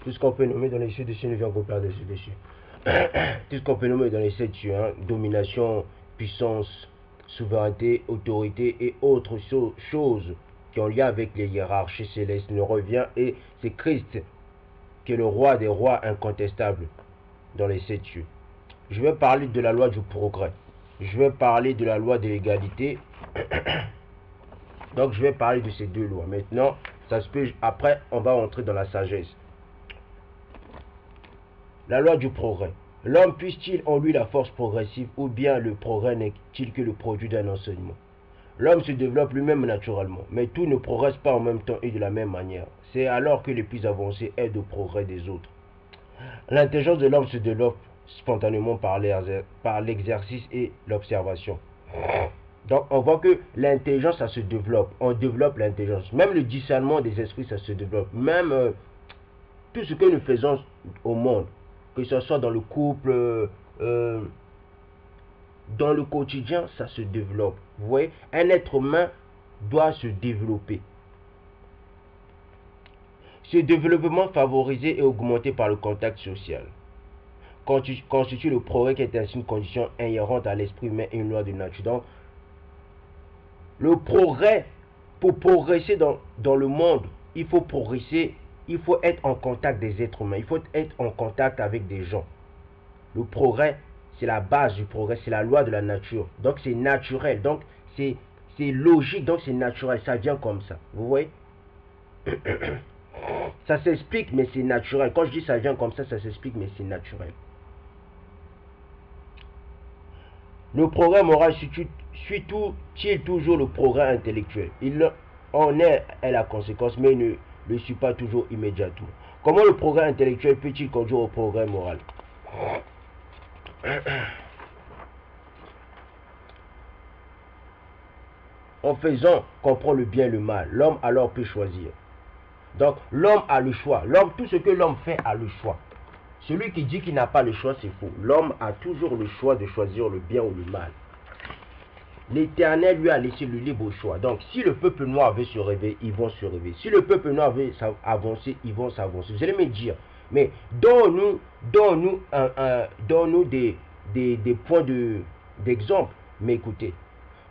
Tout ce qu'on peut nommer dans les cieux dessus ne vient qu'au Père dessus. Tout ce qu'on peut nommer dans les sept cieux, hein, domination, puissance, souveraineté, autorité et autres choses qui ont lien avec les hiérarchies célestes ne revient, et c'est Christ qui est le roi des rois incontestable dans les sept cieux. Je vais parler de la loi du progrès. Je vais parler de la loi de l'égalité. Donc je vais parler de ces deux lois. Maintenant, ça se peut, après on va entrer dans la sagesse. La loi du progrès. L'homme puisse-t-il en lui la force progressive, ou bien le progrès n'est-il que le produit d'un enseignement? L'homme se développe lui-même naturellement, mais tout ne progresse pas en même temps et de la même manière. C'est alors que les plus avancés aident au progrès des autres. L'intelligence de l'homme se développe spontanément par l'exercice et l'observation. Donc on voit que l'intelligence, ça se développe. On développe l'intelligence. Même le discernement des esprits, ça se développe. Même tout ce que nous faisons au monde, que ce soit dans le couple, dans le quotidien, ça se développe. Vous voyez, un être humain doit se développer. Ce développement favorisé et augmenté par le contact social constitue le progrès, qui est ainsi une condition inhérente à l'esprit humain et une loi de nature. Donc, le progrès, pour progresser dans le monde, il faut progresser, il faut être en contact des êtres humains, il faut être en contact avec des gens. Le progrès, c'est la base du progrès, c'est la loi de la nature. Donc c'est naturel, donc c'est logique, donc c'est naturel, ça vient comme ça. Vous voyez? Ça s'explique, mais c'est naturel. Quand je dis ça vient comme ça s'explique, mais c'est naturel. Le progrès moral suit-il toujours le progrès intellectuel? Il en est la conséquence, mais ne le suit pas toujours immédiatement. Comment le progrès intellectuel peut-il conduire au progrès moral? En faisant comprendre le bien et le mal, l'homme alors peut choisir. Donc l'homme a le choix. L'homme, tout ce que l'homme fait a le choix. Celui qui dit qu'il n'a pas le choix, c'est faux. L'homme a toujours le choix de choisir le bien ou le mal. L'Éternel lui a laissé le libre choix. Donc si le peuple noir veut se réveiller, ils vont se réveiller. Si le peuple noir veut avancer, ils vont s'avancer. Vous allez me dire, mais donne-nous des points d'exemple. Mais écoutez,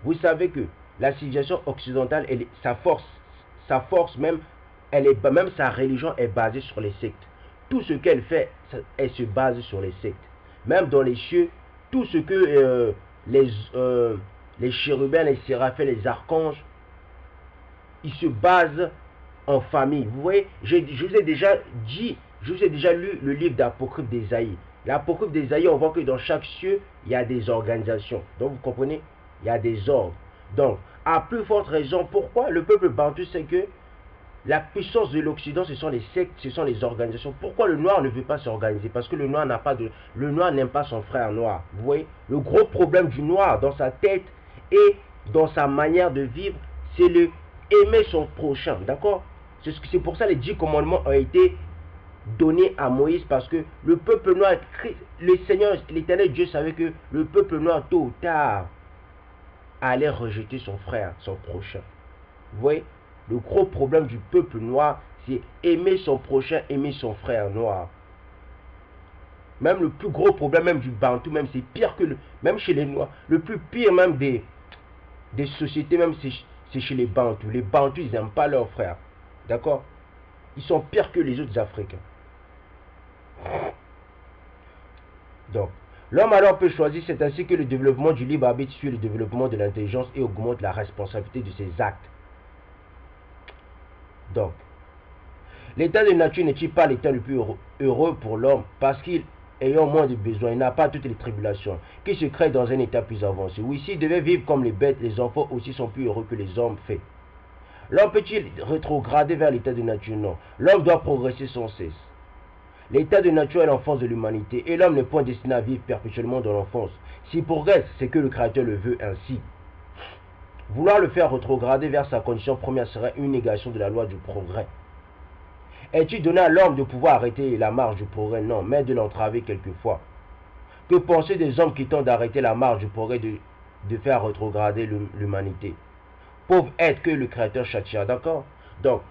vous savez que la civilisation occidentale, sa force même, même sa religion est basée sur les sectes. Tout ce qu'elle fait, elle se base sur les sectes. Même dans les cieux, tout ce que les chérubins, les séraphins, les archanges, ils se basent en famille. Vous voyez, je vous ai déjà dit, je vous ai déjà lu le livre d'Apocryphe d'Ésaïe. L'Apocryphe d'Ésaïe, on voit que dans chaque cieux, il y a des organisations. Donc vous comprenez, il y a des ordres. Donc, à plus forte raison, pourquoi le peuple bantou sait que la puissance de l'Occident, ce sont les sectes, ce sont les organisations. Pourquoi le noir ne veut pas s'organiser? Parce que le noir n'aime pas son frère noir. Vous voyez, le gros problème du noir dans sa tête et dans sa manière de vivre, c'est le aimer son prochain. D'accord? C'est pour ça que les 10 commandements ont été donnés à Moïse, parce que le peuple noir, le Seigneur, l'Éternel Dieu savait que le peuple noir, tôt ou tard, allait rejeter son frère, son prochain. Vous voyez? Le gros problème du peuple noir, c'est aimer son prochain, aimer son frère noir. Même le plus gros problème, même du Bantou, même c'est pire que même chez les Noirs. Le plus pire même des sociétés, même c'est chez les Bantous. Les Bantous, ils n'aiment pas leurs frères. D'accord? Ils sont pires que les autres Africains. Donc, l'homme alors peut choisir, c'est ainsi que le développement du libre arbitre suit le développement de l'intelligence et augmente la responsabilité de ses actes. Donc, l'état de nature n'est-il pas l'état le plus heureux pour l'homme, parce qu'il, ayant moins de besoins, il n'a pas toutes les tribulations, qui se créent dans un état plus avancé. Oui, s'il devait vivre comme les bêtes, les enfants aussi sont plus heureux que les hommes faits. L'homme peut-il rétrograder vers l'état de nature? Non. L'homme doit progresser sans cesse. L'état de nature est l'enfance de l'humanité, et l'homme n'est point destiné à vivre perpétuellement dans l'enfance. S'il progresse, c'est que le Créateur le veut ainsi. Vouloir le faire rétrograder vers sa condition première serait une négation de la loi du progrès. Est-il donné à l'homme de pouvoir arrêter la marche du progrès? Non, mais de l'entraver quelquefois. Que penser des hommes qui tentent d'arrêter la marche du progrès, de faire rétrograder l'humanité? Pauvre être que le Créateur châtia, d'accord? Donc,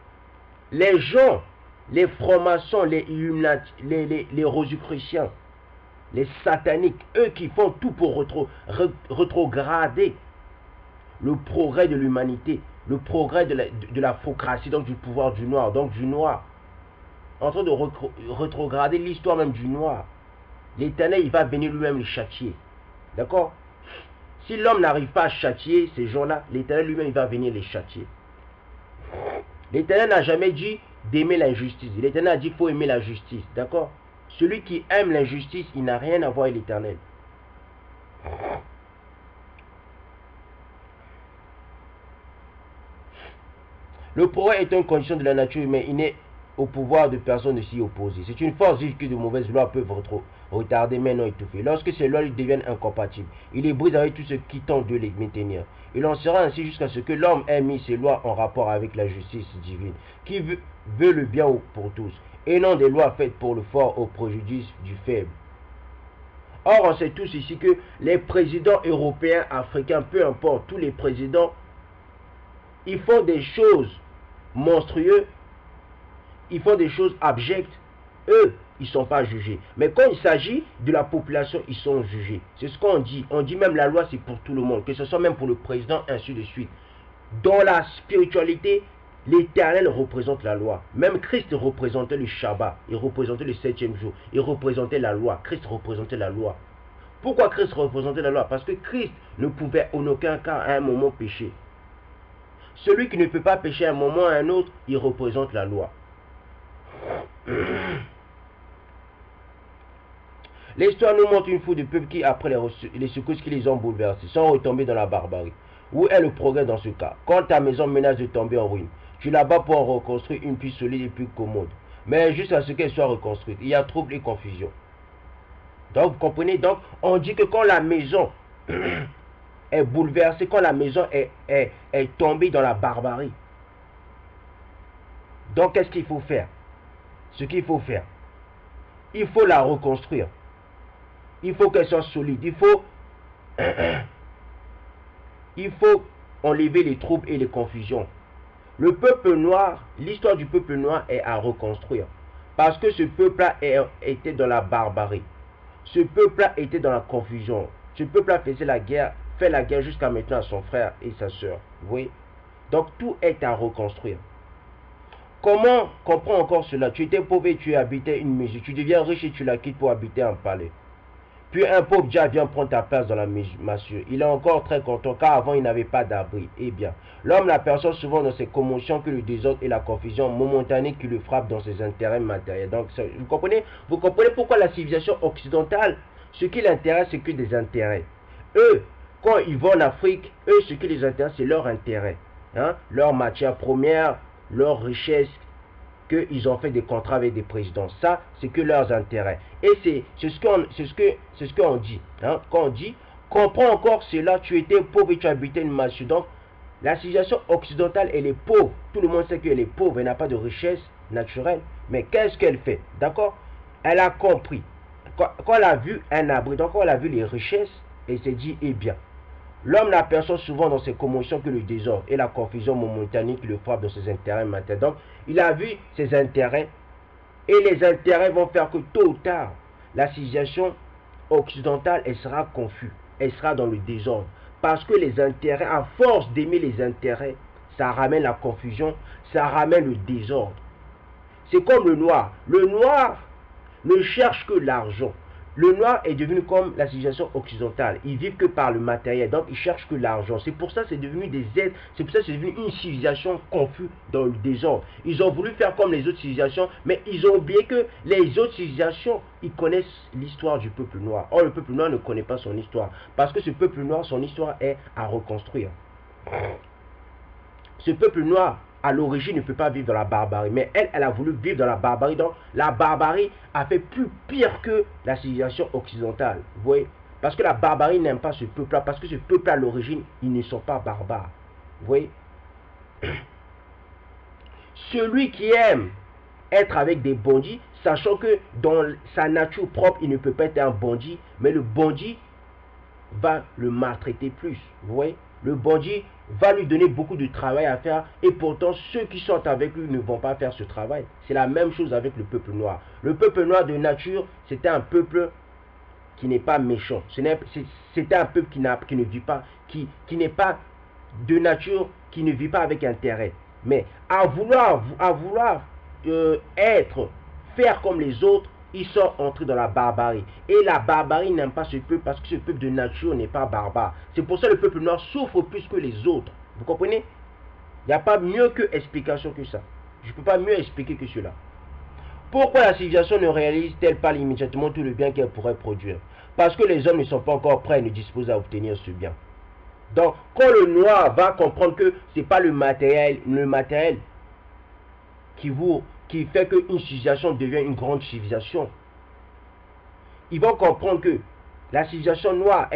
les gens les francs-maçons, les rosicruciens, les sataniques, eux qui font tout pour rétrograder le progrès de l'humanité, le progrès de la faucratie, donc du pouvoir du noir, donc du noir, en train de rétrograder l'histoire même du noir. L'Éternel, il va venir lui-même les châtier. D'accord? Si l'homme n'arrive pas à châtier ces gens-là, l'Éternel lui-même, il va venir les châtier. L'Éternel n'a jamais dit d'aimer l'injustice. L'Éternel a dit qu'il faut aimer la justice. D'accord? Celui qui aime l'injustice, il n'a rien à voir avec l'Éternel. Le progrès est une condition de la nature humaine. Il n'est au pouvoir de personne de s'y opposer. C'est une force vive que de mauvaises lois peuvent retarder, mais non étouffer. Lorsque ces lois lui deviennent incompatibles, il les brise avec tout ce qui tente de les maintenir. Il en sera ainsi jusqu'à ce que l'homme ait mis ces lois en rapport avec la justice divine, qui veut le bien pour tous, et non des lois faites pour le fort au préjudice du faible. Or, on sait tous ici que les présidents européens, africains, peu importe, tous les présidents, ils font des choses monstrueuses, ils font des choses abjectes. Eux, ils ne sont pas jugés. Mais quand il s'agit de la population, ils sont jugés. C'est ce qu'on dit. On dit même la loi, c'est pour tout le monde, que ce soit même pour le président, ainsi de suite. Dans la spiritualité, l'Éternel représente la loi. Même Christ représentait le Shabbat, il représentait le 7e jour, il représentait la loi. Christ représentait la loi. Pourquoi Christ représentait la loi? Parce que Christ ne pouvait en aucun cas à un moment pécher. Celui qui ne peut pas pécher à un moment ou à un autre, il représente la loi. L'histoire nous montre une foule de peuples qui, après les secousses qui les ont bouleversés, sont retombés dans la barbarie. Où est le progrès dans ce cas? Quand ta maison menace de tomber en ruine, tu la bats pour en reconstruire une plus solide et plus commode. Mais jusqu'à ce qu'elle soit reconstruite, il y a trouble et confusion. Donc, vous comprenez? Donc, on dit que quand la maison est bouleversée, quand la maison est tombée dans la barbarie, donc qu'est-ce qu'il faut faire? Ce qu'il faut faire, il faut la reconstruire. Il faut qu'elle soit solide. Il faut enlever les troubles et les confusions. Le peuple noir, l'histoire du peuple noir est à reconstruire. Parce que ce peuple-là était dans la barbarie. Ce peuple-là était dans la confusion. Ce peuple-là faisait la guerre, fait la guerre jusqu'à maintenant à son frère et sa soeur. Vous voyez? Donc tout est à reconstruire. Comment comprendre encore cela? Tu étais pauvre et tu habitais une maison. Tu deviens riche et tu la quittes pour habiter un palais. Puis un pauvre dia vient prendre ta place dans la massue. Il est encore très content car avant il n'avait pas d'abri. Eh bien, l'homme n'aperçoit souvent dans ses commotions que le désordre et la confusion momentanée qui le frappent dans ses intérêts matériels. Donc, vous comprenez pourquoi la civilisation occidentale, ce qui l'intéresse, c'est que des intérêts. Eux, quand ils vont en Afrique, eux, ce qui les intéresse, c'est leur intérêt. Hein? Leur matière première, leur richesse, qu'ils ont fait des contrats avec des présidents. Ça, c'est que leurs intérêts. Et c'est ce qu'on dit. Hein? Quand on dit, comprends encore cela, tu étais pauvre et tu habitais une massue. Donc, la civilisation occidentale, elle est pauvre. Tout le monde sait qu'elle est pauvre, elle n'a pas de richesse naturelle. Mais qu'est-ce qu'elle fait? D'accord? Elle a compris. Quand elle a vu un abri, donc quand elle a vu les richesses, elle s'est dit, eh bien, l'homme n'aperçoit souvent dans ses commotions que le désordre et la confusion momentanée qui le frappe dans ses intérêts matériels. Donc, il a vu ses intérêts et les intérêts vont faire que tôt ou tard, la civilisation occidentale, elle sera confuse, elle sera dans le désordre. Parce que les intérêts, à force d'aimer les intérêts, ça ramène la confusion, ça ramène le désordre. C'est comme le noir. Le noir ne cherche que l'argent. Le noir est devenu comme la civilisation occidentale. Ils vivent que par le matériel. Donc, ils cherchent que l'argent. C'est pour ça que c'est devenu des êtres. C'est pour ça que c'est devenu une civilisation confuse dans le désordre. Ils ont voulu faire comme les autres civilisations. Mais ils ont oublié que les autres civilisations, ils connaissent l'histoire du peuple noir. Or, le peuple noir ne connaît pas son histoire. Parce que ce peuple noir, son histoire est à reconstruire. Ce peuple noir, à l'origine, ne peut pas vivre dans la barbarie. Mais elle a voulu vivre dans la barbarie. Donc, la barbarie a fait plus pire que la civilisation occidentale. Vous voyez? Parce que la barbarie n'aime pas ce peuple-là. Parce que ce peuple, à l'origine, ils ne sont pas barbares. Vous voyez? Celui qui aime être avec des bandits, sachant que dans sa nature propre, il ne peut pas être un bandit. Mais le bandit va le maltraiter plus. Vous voyez? Le bandit va lui donner beaucoup de travail à faire et pourtant ceux qui sont avec lui ne vont pas faire ce travail. C'est la même chose avec le peuple noir. Le peuple noir de nature, c'était un peuple qui n'est pas méchant. C'était un peuple qui ne vit pas, qui n'est pas de nature, qui ne vit pas avec intérêt. Mais à vouloir faire comme les autres, ils sont entrés dans la barbarie. Et la barbarie n'aime pas ce peuple parce que ce peuple de nature n'est pas barbare. C'est pour ça que le peuple noir souffre plus que les autres. Vous comprenez? Il n'y a pas mieux que explication que ça. Je ne peux pas mieux expliquer que cela. Pourquoi la civilisation ne réalise-t-elle pas immédiatement tout le bien qu'elle pourrait produire? Parce que les hommes ne sont pas encore prêts et ne disposent à obtenir ce bien. Donc, quand le noir va comprendre que ce n'est pas le matériel qui fait qu'une civilisation devient une grande civilisation, ils vont comprendre que la civilisation noire,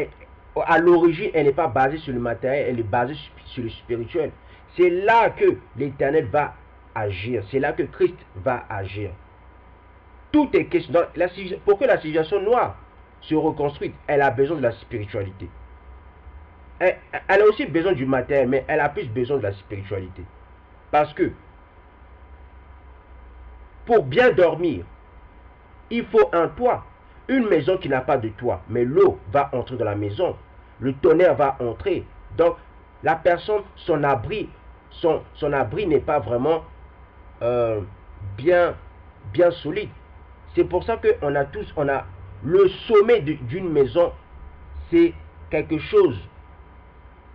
à l'origine, elle n'est pas basée sur le matériel, elle est basée sur le spirituel. C'est là que l'Éternel va agir, c'est là que Christ va agir. Tout est question. Pour que la civilisation noire se reconstruise, elle a besoin de la spiritualité. Elle a aussi besoin du matériel, mais elle a plus besoin de la spiritualité. Parce que pour bien dormir, il faut un toit. Une maison qui n'a pas de toit, mais l'eau va entrer dans la maison. Le tonnerre va entrer. Donc, la personne, son abri n'est pas vraiment bien solide. C'est pour ça qu'on a le sommet d'une maison, c'est quelque chose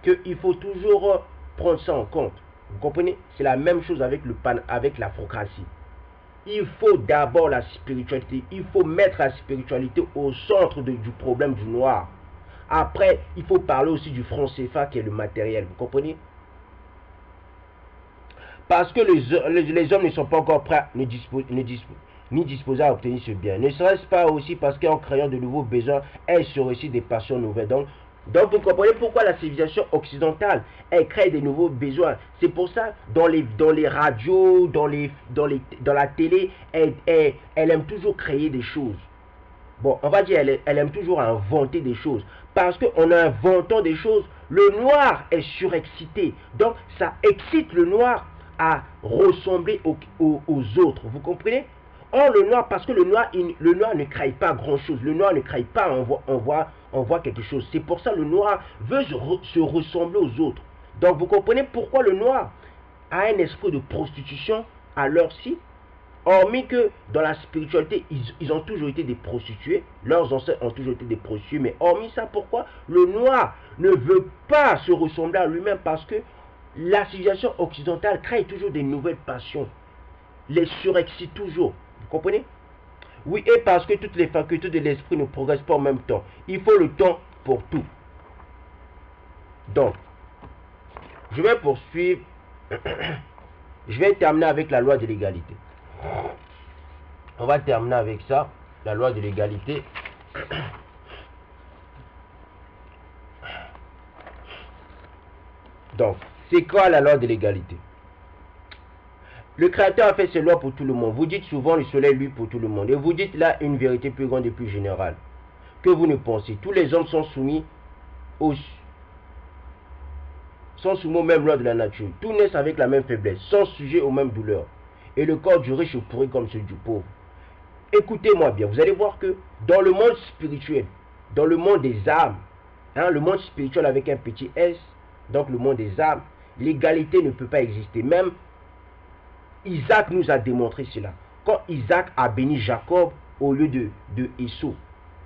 qu'il faut toujours prendre ça en compte. Vous comprenez? C'est la même chose avec l'afrocratie. Il faut d'abord la spiritualité. Il faut mettre la spiritualité au centre du problème du noir. Après, il faut parler aussi du franc CFA qui est le matériel. Vous comprenez? Parce que les hommes ne sont pas encore prêts, ni disposés à obtenir ce bien. Ne serait-ce pas aussi parce qu'en créant de nouveaux besoins, elles sont aussi des passions nouvelles. Donc vous comprenez pourquoi la civilisation occidentale, elle crée de nouveaux besoins. C'est pour ça, dans les radios, dans la télé, elle aime toujours créer des choses. Bon, on va dire, elle aime toujours inventer des choses. Parce qu'en inventant des choses, le noir est surexcité. Donc, ça excite le noir à ressembler aux autres. Vous comprenez? Or, le noir, parce que le noir ne crée pas grand-chose. Le noir ne crée pas, on voit quelque chose. C'est pour ça que le noir veut se ressembler aux autres. Donc, vous comprenez pourquoi le noir a un esprit de prostitution à leur ci. Hormis que dans la spiritualité, ils ont toujours été des prostituées. Leurs ancêtres ont toujours été des prostituées. Mais hormis ça, pourquoi le noir ne veut pas se ressembler à lui-même? Parce que la civilisation occidentale crée toujours des nouvelles passions. Les surexcite toujours. Vous comprenez? Oui, et parce que toutes les facultés de l'esprit ne progressent pas en même temps. Il faut le temps pour tout. Donc, je vais poursuivre. Je vais terminer avec la loi de l'égalité. On va terminer avec ça, la loi de l'égalité. Donc, c'est quoi la loi de l'égalité? Le Créateur a fait ses lois pour tout le monde. Vous dites souvent le soleil lui pour tout le monde. Et vous dites là une vérité plus grande et plus générale. Que vous ne pensez. Tous les hommes sont soumis aux mêmes lois de la nature. Tous naissent avec la même faiblesse, sont sujets aux mêmes douleurs. Et le corps du riche est pourri comme celui du pauvre. Écoutez-moi bien, vous allez voir que dans le monde spirituel, dans le monde des âmes, le monde spirituel avec un petit S, donc le monde des âmes, l'égalité ne peut pas exister. Même Isaac nous a démontré cela. Quand Isaac a béni Jacob au lieu de Esau.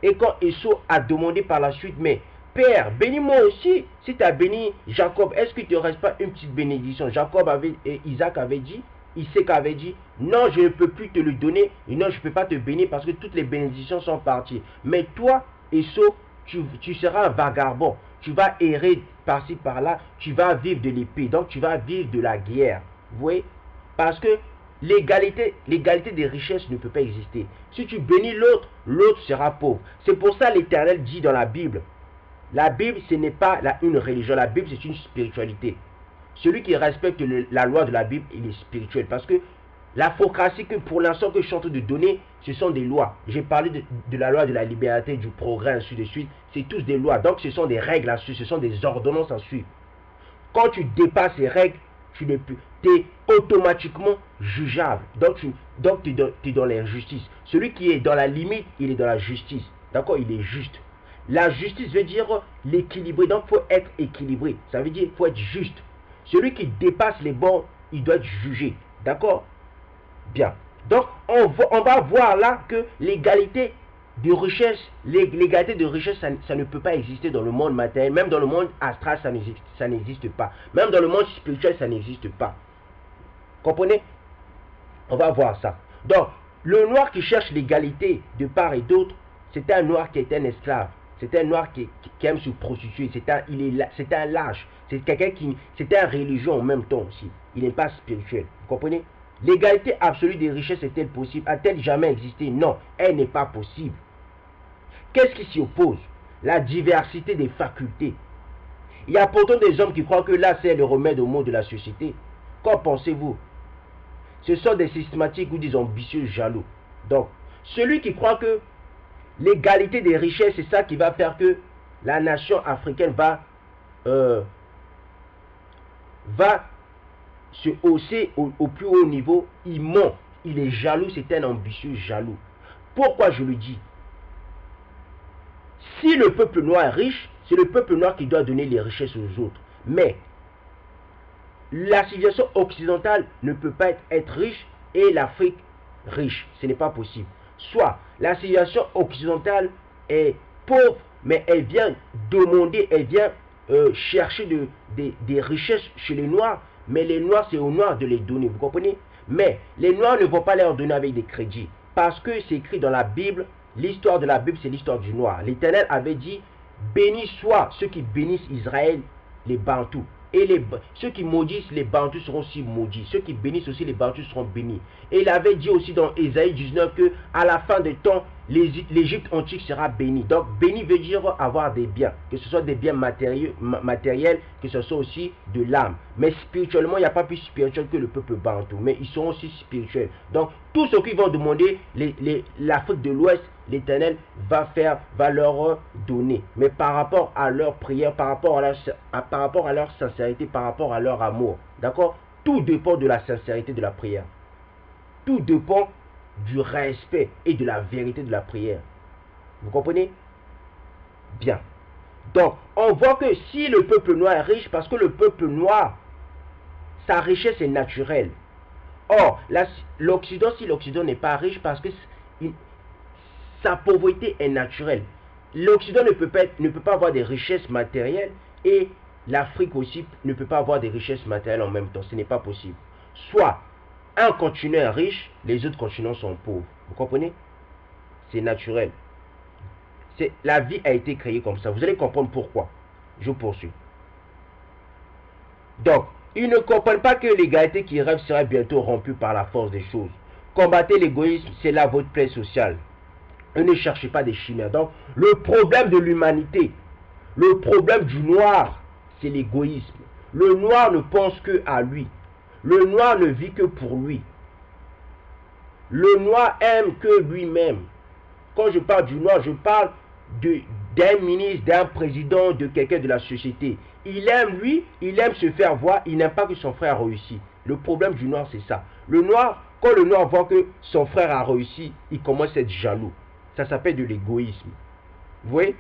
Et quand Esau a demandé par la suite, mais Père, bénis-moi aussi. Si tu as béni Jacob, est-ce qu'il ne te reste pas une petite bénédiction? Isaac avait dit, Isaac avait dit, non, je ne peux plus te le donner, et non, je ne peux pas te bénir parce que toutes les bénédictions sont parties. Mais toi, Esau, tu seras un vagabond, tu vas errer par-ci, par-là, tu vas vivre de l'épée, donc tu vas vivre de la guerre. Vous voyez? Parce que l'égalité des richesses ne peut pas exister. Si tu bénis l'autre, l'autre sera pauvre. C'est pour ça l'Éternel dit dans la Bible, ce n'est pas une religion, la Bible c'est une spiritualité. Celui qui respecte la loi de la Bible, il est spirituel. Parce que la focratie que pour l'instant que je suis en train de donner, ce sont des lois. J'ai parlé de la loi de la liberté, du progrès, ainsi de suite. C'est tous des lois. Donc ce sont des règles à suivre, ce sont des ordonnances à suivre. Quand tu dépasses les règles, tu es automatiquement jugeable. Donc tu es dans l'injustice. Celui qui est dans la limite, il est dans la justice. D'accord? Il est juste. La justice veut dire l'équilibré. Donc il faut être équilibré. Ça veut dire qu'il faut être juste. Celui qui dépasse les bords, il doit être jugé. D'accord? Bien. Donc on va voir là que l'égalité de richesse, l'égalité de richesse, ça ne peut pas exister dans le monde matériel. Même dans le monde astral, ça n'existe pas. Même dans le monde spirituel, ça n'existe pas. Comprenez? On va voir ça. Donc, le noir qui cherche l'égalité de part et d'autre, c'est un noir qui est un esclave. C'est un noir qui aime se prostituer. C'est un lâche. C'est quelqu'un qui... C'est un religion en même temps aussi. Il n'est pas spirituel. Vous comprenez? L'égalité absolue des richesses est-elle possible? A-t-elle jamais existé? Non, elle n'est pas possible. Qu'est-ce qui s'y oppose? La diversité des facultés. Il y a pourtant des hommes qui croient que là, c'est le remède au maux de la société. Qu'en pensez-vous? Ce sont des systématiques ou des ambitieux jaloux. Donc, celui qui croit que l'égalité des richesses, c'est ça qui va faire que la nation africaine va se hausser au plus haut niveau, il ment. Il est jaloux, c'est un ambitieux jaloux. Pourquoi je le dis? Si le peuple noir est riche, c'est le peuple noir qui doit donner les richesses aux autres. Mais la civilisation occidentale ne peut pas être riche et l'Afrique riche. Ce n'est pas possible. Soit la civilisation occidentale est pauvre, mais elle vient demander, elle vient chercher des richesses chez les Noirs, mais les Noirs, c'est aux Noirs de les donner, vous comprenez? Mais les Noirs ne vont pas leur donner avec des crédits, parce que c'est écrit dans la Bible, l'histoire de la Bible, c'est l'histoire du Noir. L'Éternel avait dit, bénis soient ceux qui bénissent Israël, les Bantous. Et ceux qui maudissent les Bantous seront aussi maudits. Ceux qui bénissent aussi les Bantous seront bénis. Et il avait dit aussi dans Ésaïe 19 que à la fin des temps, l'Égypte antique sera bénie. Donc béni veut dire avoir des biens. Que ce soit des biens matériels, que ce soit aussi de l'âme. Mais spirituellement, il n'y a pas plus spirituel que le peuple Bantou. Mais ils sont aussi spirituels. Donc tout ce qu'ils vont demander, l'Afrique de l'Ouest, l'Éternel va leur donner. Mais par rapport à leur prière, par rapport à leur sincérité, par rapport à leur amour. D'accord? Tout dépend de la sincérité de la prière. Tout dépend du respect et de la vérité de la prière. Vous comprenez? Bien. Donc, on voit que si le peuple noir est riche, parce que le peuple noir, sa richesse est naturelle. Or, l'Occident, si l'Occident n'est pas riche, parce que sa pauvreté est naturelle. L'Occident ne peut pas avoir des richesses matérielles et l'Afrique aussi ne peut pas avoir des richesses matérielles en même temps. Ce n'est pas possible. Soit un continent est riche, les autres continents sont pauvres. Vous comprenez? C'est naturel. La vie a été créée comme ça. Vous allez comprendre pourquoi. Je poursuis. Donc, ils ne comprennent pas que l'égalité qu'ils rêvent sera bientôt rompue par la force des choses. Combattez l'égoïsme, c'est là votre plaie sociale. Et ne cherchez pas des chimères. Donc, le problème de l'humanité, le problème du noir, c'est l'égoïsme. Le noir ne pense que à lui. Le noir ne vit que pour lui. Le noir aime que lui-même. Quand je parle du noir, je parle d'un ministre, d'un président, de quelqu'un de la société. Il aime lui, il aime se faire voir, il n'aime pas que son frère réussisse. Le problème du noir, c'est ça. Le noir, quand le noir voit que son frère a réussi, il commence à être jaloux. Ça s'appelle de l'égoïsme. Vous voyez?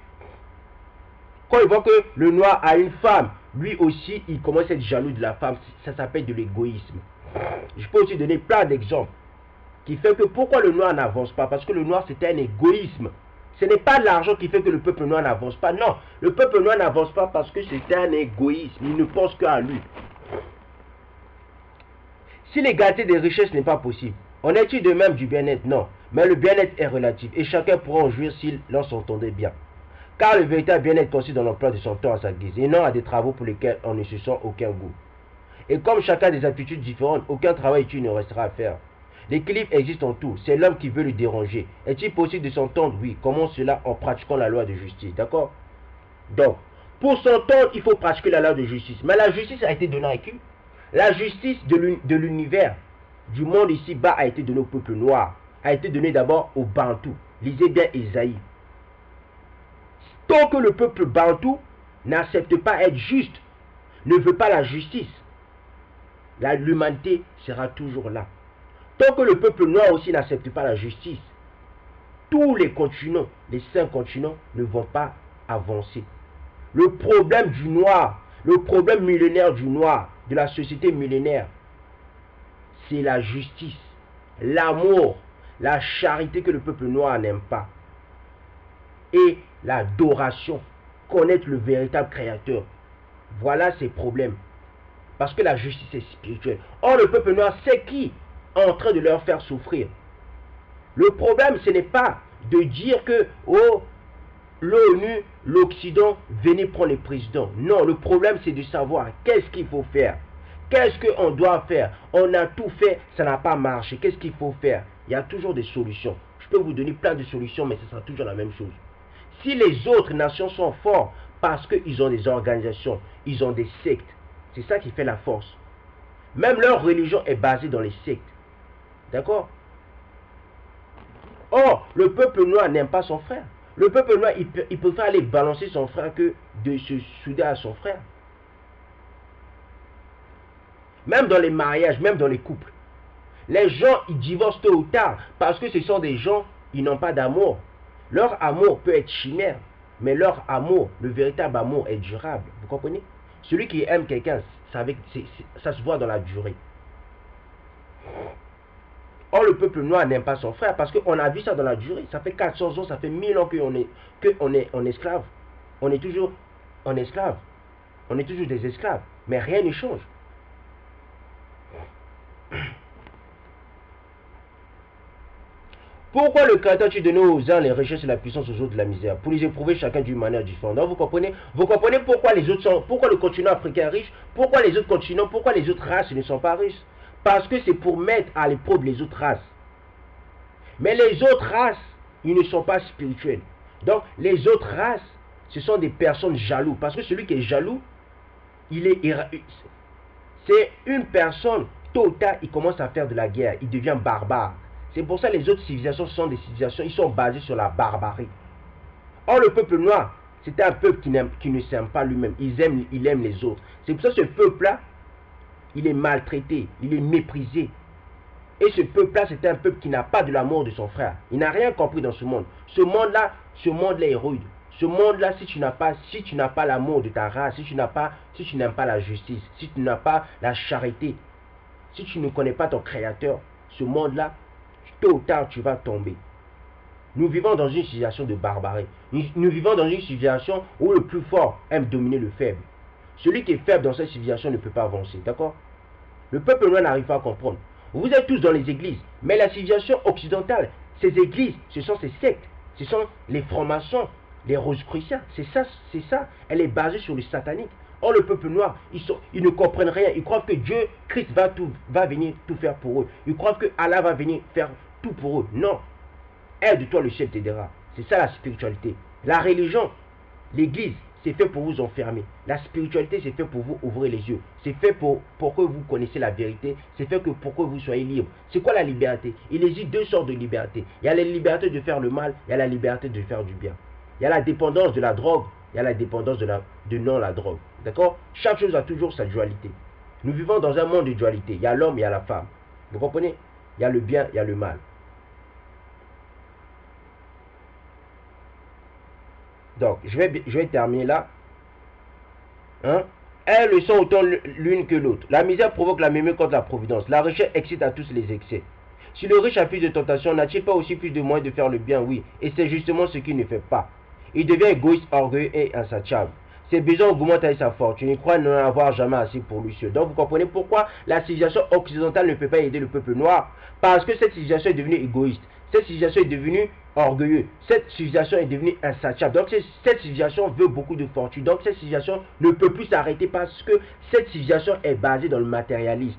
Quand il voit que le noir a une femme, lui aussi, il commence à être jaloux de la femme. Ça s'appelle de l'égoïsme. Je peux aussi donner plein d'exemples qui fait que pourquoi le noir n'avance pas? Parce que le noir, c'est un égoïsme. Ce n'est pas l'argent qui fait que le peuple noir n'avance pas. Non, le peuple noir n'avance pas parce que c'est un égoïsme. Il ne pense qu'à lui. Si l'égalité des richesses n'est pas possible, en est-il de même du bien-être? Non. Mais le bien-être est relatif et chacun pourra en jouir s'il l'on s'entendait bien. Car le véritable bien-être consiste dans l'emploi de son temps à sa guise et non à des travaux pour lesquels on ne se sent aucun goût. Et comme chacun a des aptitudes différentes, aucun travail utile ne restera à faire. L'équilibre existe en tout, c'est l'homme qui veut le déranger. Est-il possible de s'entendre? Oui. Comment cela? En pratiquant la loi de justice, d'accord? Donc, pour s'entendre, il faut pratiquer la loi de justice. Mais la justice a été donnée à qui? La justice de l'univers, du monde ici-bas, a été donnée au peuple noir. A été donnée d'abord aux Bantous. Lisez bien Ésaïe. Tant que le peuple Bantou n'accepte pas être juste, ne veut pas la justice, l'humanité sera toujours là. Tant que le peuple noir aussi n'accepte pas la justice, tous les continents, les 5 continents ne vont pas avancer. Le problème du noir, le problème millénaire du noir, de la société millénaire, c'est la justice, l'amour, la charité que le peuple noir n'aime pas. Et l'adoration, connaître le véritable créateur. Voilà ses problèmes. Parce que la justice est spirituelle. Or, le peuple noir, c'est qui est en train de leur faire souffrir. Le problème, ce n'est pas de dire que, oh, l'ONU, l'Occident, venez prendre les présidents. Non, le problème, c'est de savoir qu'est-ce qu'il faut faire. Qu'est-ce qu'on doit faire? On a tout fait, ça n'a pas marché. Qu'est-ce qu'il faut faire? Il y a toujours des solutions. Je peux vous donner plein de solutions, mais ce sera toujours la même chose. Si les autres nations sont forts, parce qu'ils ont des organisations, ils ont des sectes, c'est ça qui fait la force. Même leur religion est basée dans les sectes. D'accord? Or, le peuple noir n'aime pas son frère. Le peuple noir, il préfère aller balancer son frère que de se souder à son frère. Même dans les mariages, même dans les couples. Les gens, ils divorcent tôt ou tard parce que ce sont des gens, ils n'ont pas d'amour. Leur amour peut être chimère, mais leur amour, le véritable amour est durable. Vous comprenez? Celui qui aime quelqu'un, ça se voit dans la durée. Or, le peuple noir n'aime pas son frère parce qu'on a vu ça dans la durée. Ça fait 400 ans, ça fait 1000 ans qu'on est esclave. On est toujours en esclave. On est toujours des esclaves. Mais rien ne change. Pourquoi le Créateur tu donné aux uns les richesses et la puissance aux autres de la misère? Pour les éprouver chacun d'une manière différente. Donc vous comprenez pourquoi les autres sont, pourquoi le continent africain est riche, pourquoi les autres continents, pourquoi les autres races ne sont pas riches? Parce que c'est pour mettre à l'épreuve les autres races. Mais les autres races, ils ne sont pas spirituels. Donc les autres races, ce sont des personnes jalouses. Parce que celui qui est jaloux, c'est une personne, tôt ou tard, il commence à faire de la guerre, il devient barbare. C'est pour ça que les autres civilisations sont des civilisations, ils sont basés sur la barbarie. Or, le peuple noir, c'était un peuple qui ne s'aime pas lui-même. Il aime les autres. C'est pour ça que ce peuple-là, il est maltraité, il est méprisé. Et ce peuple-là, c'est un peuple qui n'a pas de l'amour de son frère. Il n'a rien compris dans ce monde. Ce monde-là est rude. Ce monde-là, si tu n'as pas l'amour de ta race, si tu n'aimes pas la justice, si tu n'as pas la charité, si tu ne connais pas ton créateur, ce monde-là, tôt ou tard, tu vas tomber. Nous vivons dans une civilisation de barbarie. Nous vivons dans une civilisation où le plus fort aime dominer le faible. Celui qui est faible dans cette civilisation ne peut pas avancer. D'accord? Le peuple noir n'arrive pas à comprendre. Vous êtes tous dans les églises. Mais la civilisation occidentale, ces églises, ce sont ces sectes. Ce sont les francs-maçons, les rosicruciens. C'est ça. Elle est basée sur le satanique. Or, le peuple noir, ils ne comprennent rien. Ils croient que Dieu, Christ va venir tout faire pour eux. Ils croient que Allah va venir faire tout pour eux. Non. Aide-toi, le ciel t'aidera. C'est ça la spiritualité. La religion, l'église, c'est fait pour vous enfermer. La spiritualité, c'est fait pour vous ouvrir les yeux. C'est fait pour que vous connaissiez la vérité. C'est fait pour que vous soyez libre. C'est quoi la liberté? Il existe 2 sortes de liberté. Il y a la liberté de faire le mal, il y a la liberté de faire du bien. Il y a la dépendance de la drogue, il y a la dépendance de non la drogue. D'accord? Chaque chose a toujours sa dualité. Nous vivons dans un monde de dualité. Il y a l'homme, il y a la femme. Vous comprenez? Il y a le bien, il y a le mal. Donc, je vais terminer là. Hein? Elles sont autant l'une que l'autre. La misère provoque la mémoire contre la providence. La richesse excite à tous les excès. Si le riche a plus de tentation, n'a-t-il pas aussi plus de moyens de faire le bien? Oui. Et c'est justement ce qu'il ne fait pas. Il devient égoïste, orgueilleux et insatiable. Ses besoins augmentent avec sa fortune. Il croit n'en avoir jamais assez pour lui seul. Donc vous comprenez pourquoi la civilisation occidentale ne peut pas aider le peuple noir? Parce que cette civilisation est devenue égoïste. Cette civilisation est devenue orgueilleuse. Cette civilisation est devenue insatiable. Donc cette civilisation veut beaucoup de fortune. Donc cette civilisation ne peut plus s'arrêter parce que cette civilisation est basée dans le matérialiste.